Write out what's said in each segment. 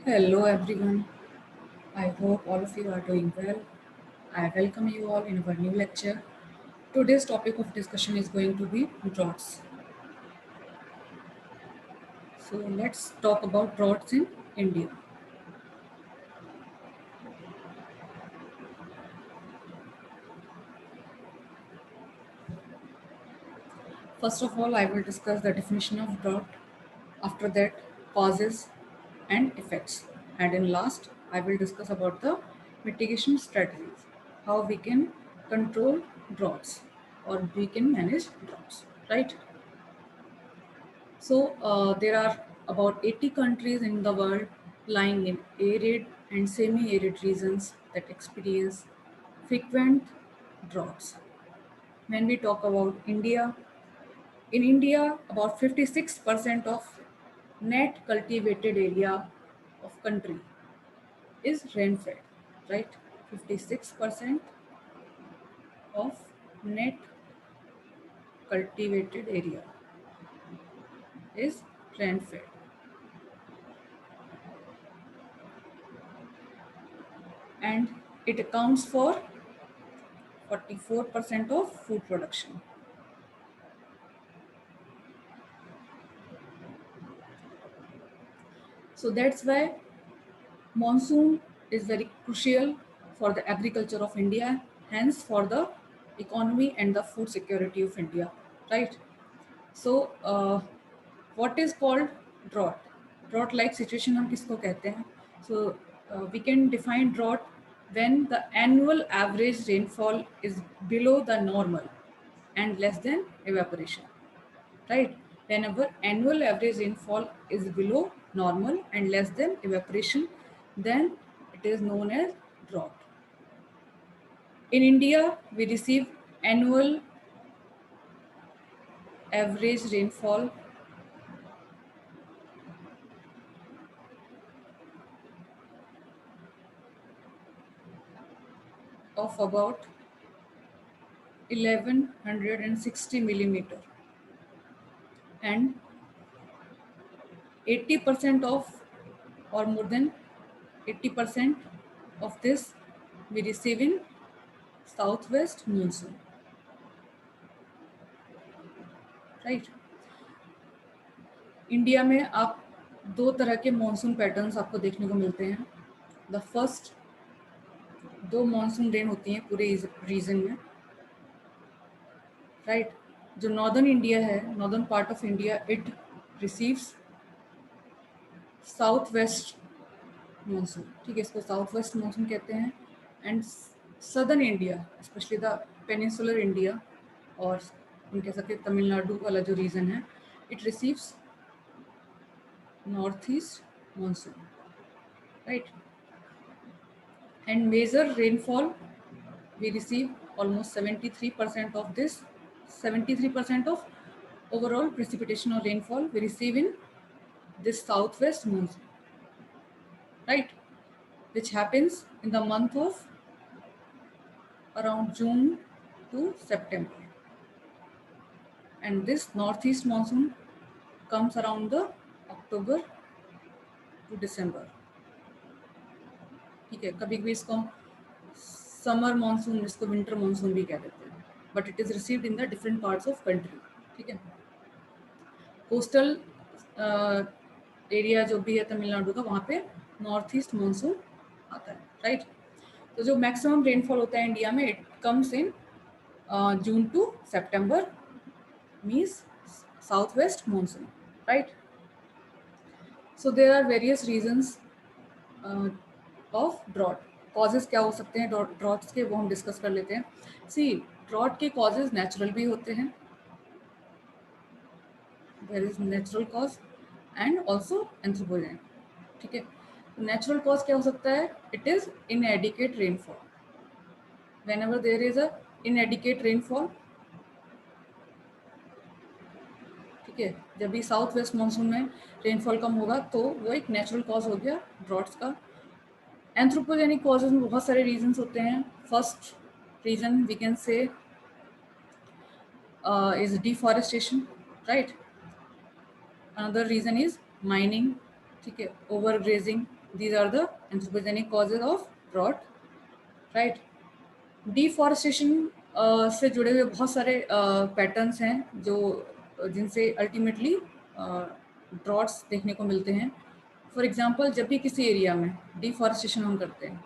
Hello everyone. I hope all of you are doing well. I welcome you all in our new lecture. Today's topic of discussion is going to be droughts. So let's talk about droughts in India. First of all, I will discuss the definition of drought. After that, causes and effects. And in last, I will discuss about the mitigation strategies, how we can control droughts or we can manage droughts, right? So there are about 80 countries in the world lying in arid and semi-arid regions that experience frequent droughts. When we talk about India, in India, about 56% of net cultivated area of country is rain-fed, right? 56% of net cultivated area is rain-fed, and it accounts for 44% of food production. So that's why monsoon is very crucial for the agriculture of India, hence for the economy and the food security of India, right? So what is called drought? Drought like situation हम किसको कहते हैं? So we can define drought when the annual average rainfall is below the normal and less than evaporation, right? Whenever annual average rainfall is below normal and less than evaporation, then it is known as drought. In India, we receive annual average rainfall of about 1160 millimeter, and 80% of, or more than 80% of this we receive in southwest monsoon, right? India में आप दो तरह के monsoon patterns आपको देखने को मिलते हैं. द फर्स्ट, दो मॉनसून रेन होती हैं पूरे रीजन में, राइट? जो नॉर्दर्न इंडिया है, northern part of India, it receives south west monsoon, ठीक है, इसको साउथ वेस्ट मॉनसून कहते हैं. And southern India, specially the peninsular India, और हम कह सकते हैं तमिलनाडु वाला जो रीजन है, it receives north east monsoon, right? And major rainfall, we receive almost 73% of this. 73% of overall precipitation or rainfall we receive in this southwest monsoon, right? Which happens in the month of around June to September. And this northeast monsoon comes around the October to December. ठीक है, कभी कभी इसको हम summer monsoon, इसको winter monsoon भी कह देते हैं, but it is received in the different parts of country, ठीक है. कोस्टल एरिया जो भी है तमिलनाडु का, वहाँ पे नॉर्थ ईस्ट मानसून आता है, राइट? तो जो मैक्सिमम रेनफॉल होता है इंडिया में, it comes in June to सितंबर, means south west monsoon, right? So there are various reasons of drought. Causes क्या हो सकते हैं ड्रॉट्स के, वो हम डिस्कस कर लेते हैं. सी, ड्रॉट के कॉजेज नेचुरल भी होते हैं, there is natural cause and also anthropogenic, ठीक है. नेचुरल कॉज क्या हो सकता है? It is inadequate rainfall. whenever there is a inadequate rainfall, ठीक है, जब भी साउथ वेस्ट मानसून में रेनफॉल कम होगा, तो वो एक नेचुरल कॉज हो गया ड्रॉट्स का. एंथ्रोपोजेनिक कॉजेज में बहुत सारे रीजंस होते हैं. First reason we can say is deforestation, right? Another reason is mining, ठीक है, overgrazing, These are the anthropogenic causes of drought, right? Deforestation से जुड़े हुए बहुत सारे पैटर्न्स हैं जो जिनसे अल्टीमेटली ड्रॉट्स देखने को मिलते हैं. फॉर एग्जांपल, जब भी किसी एरिया में डिफॉरेस्टेशन हम करते हैं,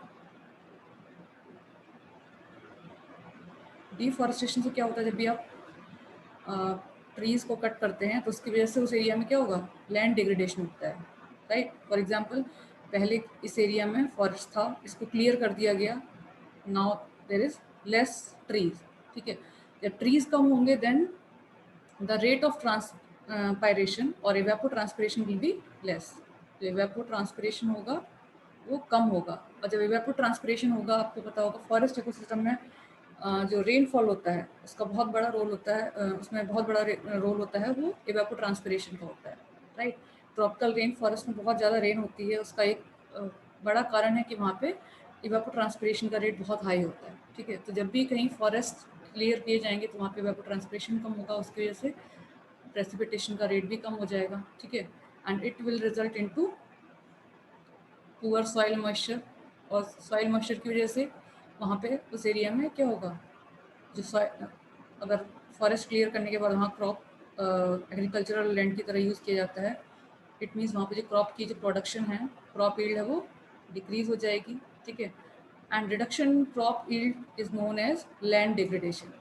डिफॉरेस्टेशन से क्या होता है, जब भी आप ट्रीज को कट करते हैं तो उसकी वजह से उस एरिया में क्या होगा, लैंड डिग्रेडेशन होता है, राइट. फॉर एग्जांपल, पहले इस एरिया में फॉरेस्ट था, इसको क्लियर कर दिया गया, now there is less trees, ठीक है. जब ट्रीज कम होंगे then the rate of transpiration और इवेपोट्रांसपिरेशन विल बी लेस. जो इवेपोट्रांसपिरेशन होगा वो कम होगा, और जब इवेपोट्रांसपिरेशन होगा, आपको पता होगा फॉरेस्ट इकोसिस्टम में जो रेनफॉल होता है उसका बहुत बड़ा रोल होता है, उसमें बहुत बड़ा रोल होता है, वो इवेपोट्रांसपिरेशन का होता है, राइट. ट्रॉपिकल रेन फॉरेस्ट में बहुत ज़्यादा रेन होती है, उसका एक बड़ा कारण है कि वहाँ पे इवेपोट्रांसपिरेशन का रेट बहुत हाई होता है, ठीक है. तो जब भी कहीं फॉरेस्ट क्लियर किए जाएंगे तो वहाँ पे इवेपोट्रांसपिरेशन कम होगा, उसकी वजह से प्रेसिपिटेशन का रेट भी कम हो जाएगा, ठीक है. And it will result into poor soil moisture, और सॉइल मॉइस्चर की वजह से वहाँ पे उस एरिया में क्या होगा, जो अगर फॉरेस्ट क्लियर करने के बाद वहाँ क्रॉप एग्रीकल्चरल लैंड की तरह यूज़ किया जाता है, इट मीन्स वहाँ पे जो क्रॉप की जो प्रोडक्शन है, क्रॉप यील्ड है, वो डिक्रीज हो जाएगी, ठीक है. And reduction crop yield is known as land degradation,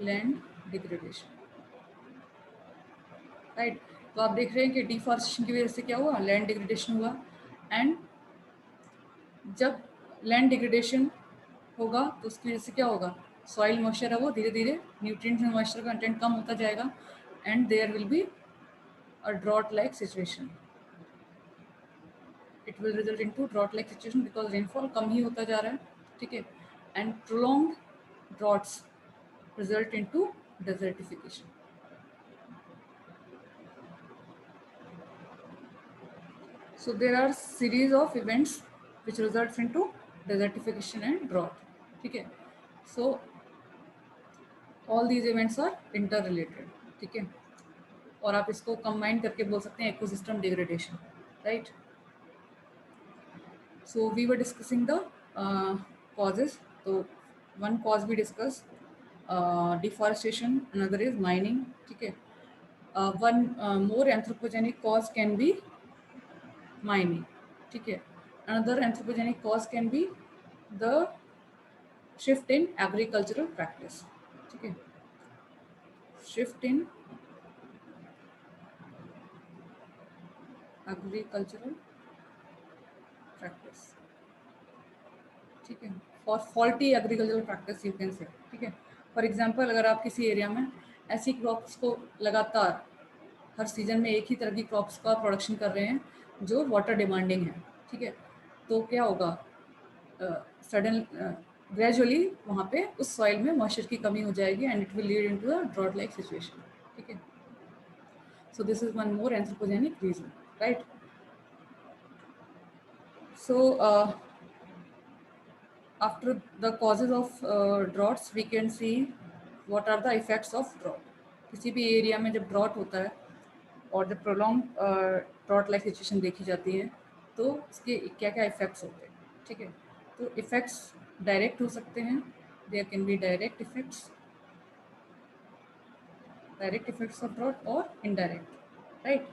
land degradation, right. तो आप देख रहे हैं कि डिफॉरेस्टेशन की वजह से क्या हुआ, लैंड डिग्रेडेशन हुआ. एंड जब लैंड डिग्रेडेशन होगा तो उसकी वजह से क्या होगा, सॉइल मॉइस्चर है वो धीरे धीरे न्यूट्रिएंट्स एंड मॉइस्चर कंटेंट कम होता जाएगा, and there will be a drought like situation. It will result into drought like situation because rainfall कम ही होता जा रहा है, ठीक है. And prolonged droughts result into desertification. So there are series of events which results into desertification and drought, ठीक है. So all these events are interrelated, ठीक है. और आप इसको कंबाइन करके बोल सकते हैं ecosystem degradation, right. So we were discussing the causes. So one cause we discussed deforestation, another is mining, ठीक है. One more anthropogenic cause can be mining, ठीक है. Another anthropogenic cause can be the shift in agricultural practice, ठीक है. Shift in agricultural practice, ठीक है. For faulty agricultural practice you can से, ठीक है. फॉर एग्जांपल, अगर आप किसी एरिया में ऐसी क्रॉप्स को लगातार हर सीजन में एक ही तरह की क्रॉप्स का प्रोडक्शन कर रहे हैं जो वाटर डिमांडिंग है, ठीक है, तो क्या होगा, सडन ग्रेजुअली वहाँ पे उस सॉइल में मॉइस्चर की कमी हो जाएगी, and it will lead into a drought like situation, ठीक है. So this is one more anthropogenic reason, right. So after the causes of droughts we can see what are the effects of drought. किसी भी area में जब drought होता है और जब प्रोलॉन्ग ड्रॉट लाइक सिचुएशन देखी जाती है तो इसके क्या क्या इफेक्ट्स होते हैं, ठीक है. तो इफेक्ट्स डायरेक्ट हो सकते हैं, there can be direct effects of drought और इनडायरेक्ट, राइट.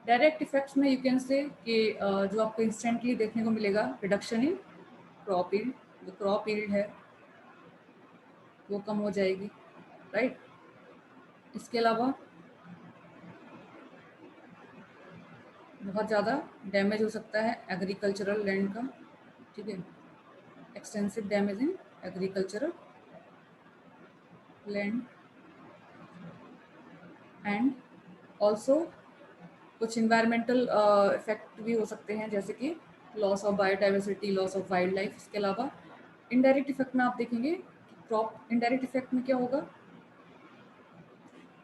डायरेक्ट इफेक्ट्स में यू कैन से कि जो आपको इंस्टेंटली देखने को मिलेगा, रिडक्शन इन क्रॉप यील्ड, जो क्रॉप यील्ड है वो कम हो जाएगी, राइट. इसके अलावा बहुत ज़्यादा डैमेज हो सकता है एग्रीकल्चरल लैंड का, ठीक है. Extensive damage in agricultural land, and also कुछ इन्वायरमेंटल इफेक्ट भी हो सकते हैं, जैसे कि loss of biodiversity, loss of wild life. इसके अलावा इनडायरेक्ट इफेक्ट में आप देखेंगे क्रॉप इनडायरेक्ट इफेक्ट में क्या होगा,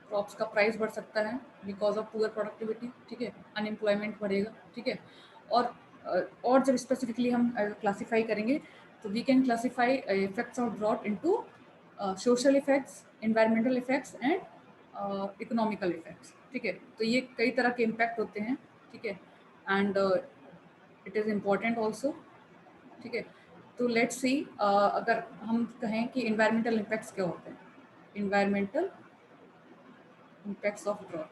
क्रॉप्स का प्राइस बढ़ सकता है बिकॉज ऑफ पुअर प्रोडक्टिविटी, ठीक है. अनएम्प्लॉयमेंट बढ़ेगा, ठीक है. और जब स्पेसिफिकली हम क्लासीफाई करेंगे तो we can classify effects of drought into social effects, environmental effects and economical effects, ठीक है। तो ये कई तरह के इम्पैक्ट होते हैं, ठीक है, and it is important also, ठीक है। तो लेट्स सी, अगर हम कहें कि इन्वायरमेंटल इम्पैक्ट्स क्या होते हैं, इन्वायरमेंटल इम्पैक्ट्स ऑफ ड्रॉट।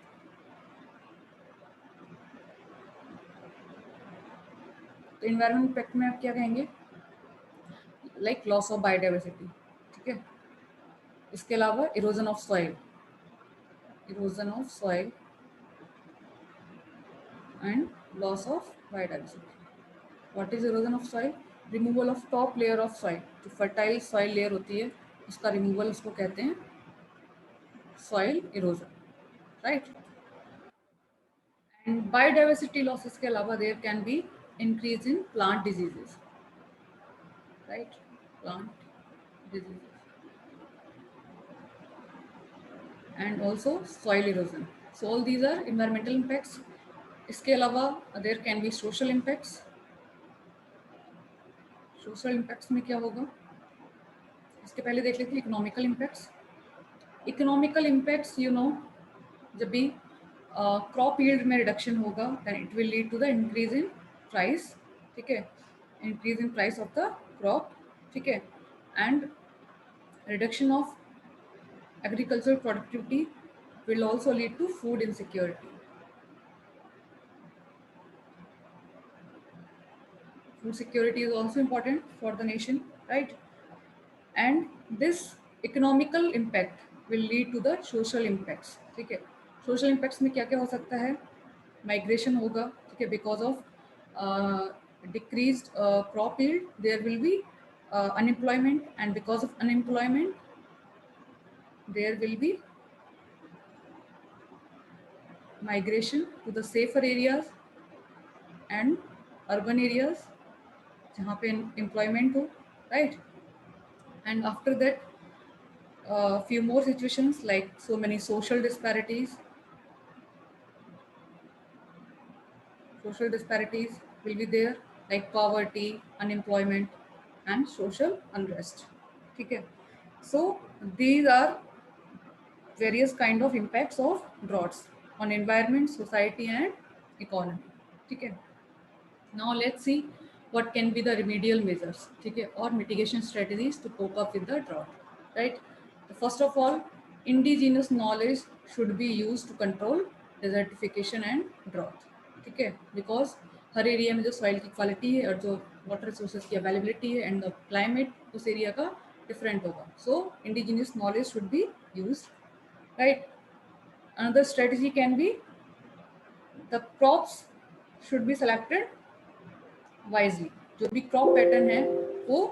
तो इन्वायरमेंट इम्पैक्ट में आप क्या कहेंगे, लाइक लॉस ऑफ बायोडाइवर्सिटी, ठीक है। इसके अलावा erosion of soil, erosion of soil and loss of biodiversity. What is erosion of soil? Removal of top layer of soil, जो फर्टाइल सॉइल लेयर होती है उसका रिमूवल, उसको कहते हैं soil erosion, right. And biodiversity losses के अलावा there can be increase in plant diseases, right, plant diseases and also soil erosion. So all these are environmental impacts. इसके अलावा there can be social impacts. Social impacts में क्या होगा, इसके पहले देख लेते हैं economical impacts. Economical impacts you know, जब भी क्रॉप यील्ड में रिडक्शन होगा then it will lead to the increase in price, ठीक है, increase in price of the crop, ठीक है, and reduction of agricultural productivity will also lead to food insecurity. Food security is also important for the nation, right? And this economical impact will lead to the social impacts, ठीक है। social impacts में क्या क्या हो सकता है, migration होगा, ठीक है, because of decreased crop yield there will be unemployment, and because of unemployment there will be migration to the safer areas and urban areas जहाँ पे employment हो, right? And after that, few more situations like so many social disparities. Social disparities will be there, like poverty, unemployment, and social unrest. Okay. So these are various kind of impacts of droughts on environment, society, and economy. Okay. Now let's see what can be the remedial measures, okay, or mitigation strategies to cope up with the drought, right? First of all, indigenous knowledge should be used to control desertification and drought, ठीक है, because her area में जो soil की quality है और जो water resources की availability है एंड द क्लाइमेट उस एरिया का डिफरेंट होगा, so indigenous knowledge should be use, right. Another strategy can be the crops should be selected wisely, जो भी क्रॉप पैटर्न है वो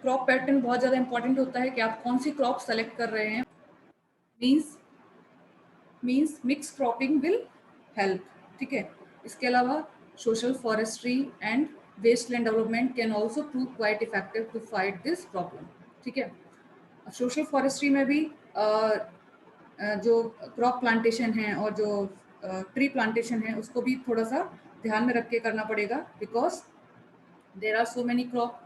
क्रॉप पैटर्न बहुत ज़्यादा इंपॉर्टेंट होता है कि आप कौन सी क्रॉप सेलेक्ट कर रहे हैं। Means mix cropping will help, ठीक है। इसके अलावा social forestry and waste land development can also prove quite effective to fight this problem, ठीक है। सोशल फॉरेस्ट्री में भी जो क्रॉप प्लांटेशन है और जो ट्री प्लांटेशन है उसको भी थोड़ा सा ध्यान में रख के करना पड़ेगा, because there are so many crop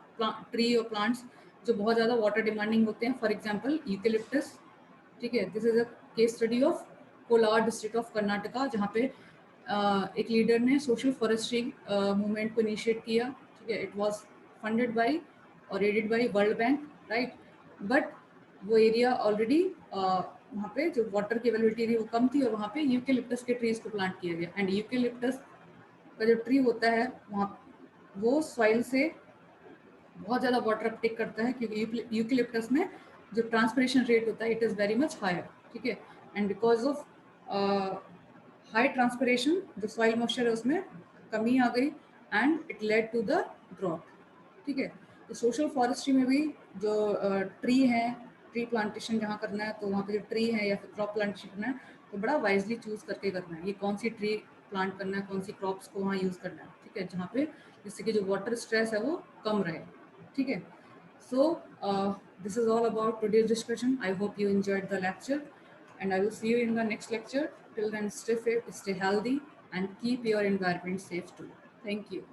tree और प्लांट्स जो बहुत ज़्यादा वाटर डिमांडिंग होते हैं, फॉर एग्जाम्पल यूकेलिप्टस, ठीक है। This is a case study of Kolar district of Karnataka, जहाँ पे एक लीडर ने सोशल फॉरेस्ट्री मूवमेंट को इनिशिएट किया, ठीक है। इट वाज फंडेड बाय और aided by World Bank, right, but वो एरिया ऑलरेडी वहाँ पे जो वाटर की अवेलेबिलिटी थी वो कम थी और वहाँ पे यूकेलिप्टस के ट्रीज को प्लांट किया गया, एंड यूकेलिप्टस का जो ट्री होता है वहाँ वो सॉइल से बहुत ज़्यादा वाटर अपटेक करता है, क्योंकि यूकेलिप्टस में जो ट्रांसपिरेशन रेट होता है it is very much higher, ठीक है। And because of high transpiration जो सॉइल मॉइस्चर है उसमें कमी आ गई and it led to the drought, ठीक है। तो सोशल फॉरेस्ट्री में भी जो ट्री है, ट्री प्लांटेशन जहाँ करना है तो वहाँ पे जो ट्री है या फिर क्रॉप प्लांटेशन करना है तो बड़ा वाइजली चूज करके करना है, ये कौन सी ट्री प्लांट करना है, कौन सी क्रॉप्स को वहाँ यूज़ करना है, ठीक है, जहाँ पे जिससे कि जो वाटर स्ट्रेस है वो कम रहे, ठीक है। So this is all about today's discussion. I hope you enjoyed the lecture and I will see you in the next lecture. Till then, stay fit, stay healthy, and keep your environment safe too. Thank you.